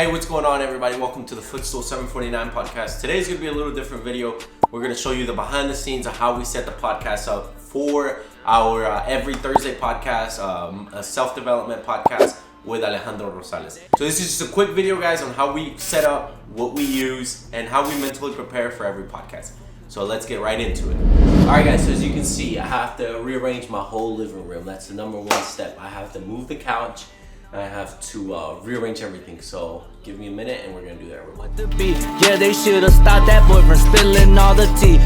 Hey, what's going on, everybody? Welcome to the Footstool 749 podcast. Today's gonna be a little different video. We're gonna show you the behind the scenes of how we set the podcast up for our every Thursday podcast, a self-development podcast with Alejandro Rosales. So this is just a quick video, guys, on how we set up, what we use, and how we mentally prepare for every podcast. So let's get right into it. All right, guys, so as you can see, I have to rearrange my whole living room. That's the number one step. I have to move the couch. I have to rearrange everything. So give me a minute and we're gonna do that real quick. Yeah, they should have stopped that boy from spilling all the tea.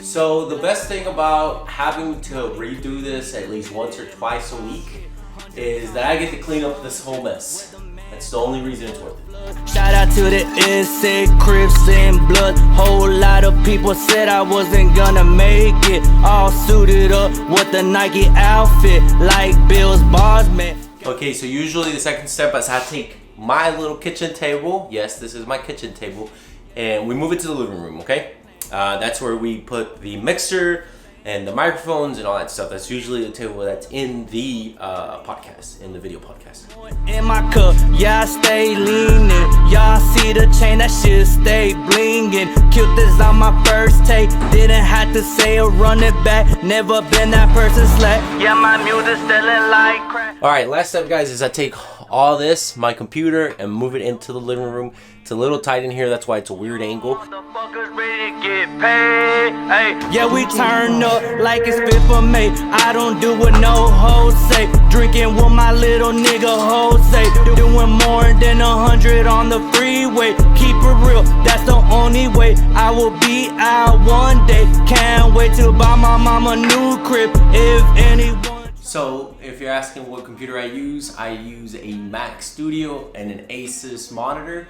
So the best thing about having to redo this at least once or twice a week is that I get to clean up this whole mess. That's the only reason it's worth it. Shout out to the SA, Crips and Blood. Whole lot of people said I wasn't gonna make it. All suited up with the Nike outfit, like Bill's boss man. Okay, so usually the second step is I take my little kitchen table. Yes, this is my kitchen table, and we move it to the living room. Okay, that's where we put the mixer and the microphones and all that stuff. That's usually the table that's in the podcast, in the video podcast. In my cup, yeah, I stay leaning. Y'all see the chain, that shit stay blinging. Killed this on my first take. Didn't have to say or run it back. Never been that person slack. Yeah, my music's selling like crack. All right, last step, guys, is I take all this, my computer, and move it into the living room. It's a little tight in here, that's why it's a weird angle. Motherfuckers ready to get paid. Hey, yeah, we turn up like it's 5th of May. I don't do what no hoes say. Drinking with my little nigga Jose. Doing more than 100 on the freeway. Keep it real, that's the only way. I will be out one day. Can't wait to buy my mama new crib. If anyone. So if you're asking what computer I use a Mac Studio and an Asus monitor.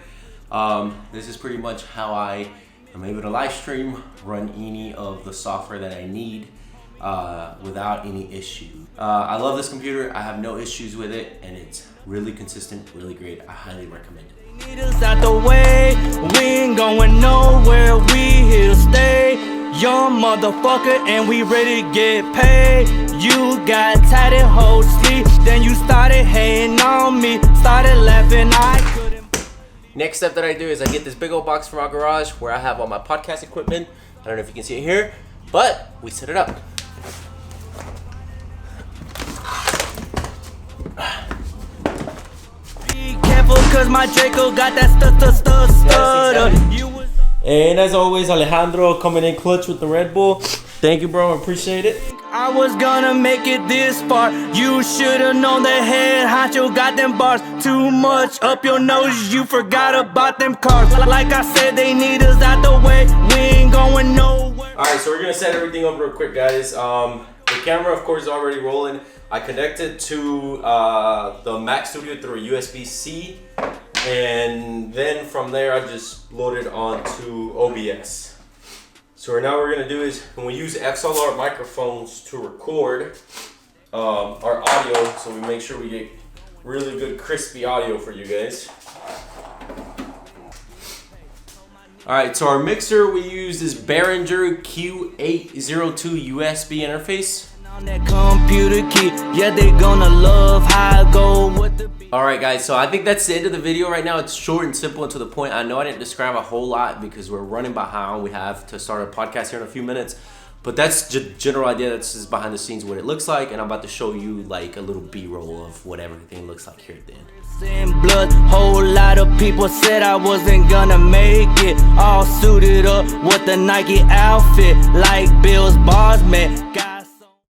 This is pretty much how I am able to live stream, run any of the software that I need without any issue. I love this computer. I have no issues with it, and it's really consistent, really great. I highly recommend it. Need us out the way. We ain't going nowhere. We here to stay. Young motherfucker, and we ready to get paid. You got tired of whole sleep, then you started hating on me. Started laughing, I couldn't. Next step that I do is I get this big old box from our garage where I have all my podcast equipment. I don't know if you can see it here, but we set it up. Be careful, cause my Draco got that stutter. And as always, Alejandro coming in clutch with the Red Bull. Thank you, bro. I appreciate it. I was gonna make it this far. You should've known the head honcho got them bars. Too much up your nose, you forgot about them cars. Like I said, they need us out the way. We ain't going nowhere. Alright, so we're gonna set everything up real quick, guys. The camera, of course, is already rolling. I connected to the Mac Studio through a USB-C. And then from there, I just loaded onto OBS. So now what we're gonna do is, when we use XLR microphones to record our audio, so we make sure we get really good crispy audio for you guys. All right, so our mixer we use this Behringer Q802 USB interface. On that computer key, yeah, they gonna love how I go with the beat. All right, guys, so I think that's the end of the video right now. It's short and simple and to the point. I know I didn't describe a whole lot because we're running behind. We have to start a podcast here in a few minutes, but that's the general idea. That's just behind the scenes what it looks like, and I'm about to show you like a little B-roll of what everything looks like here at the end. In blood, whole lot of people said I wasn't gonna make it. All suited up with the Nike outfit, like Bill's boss man.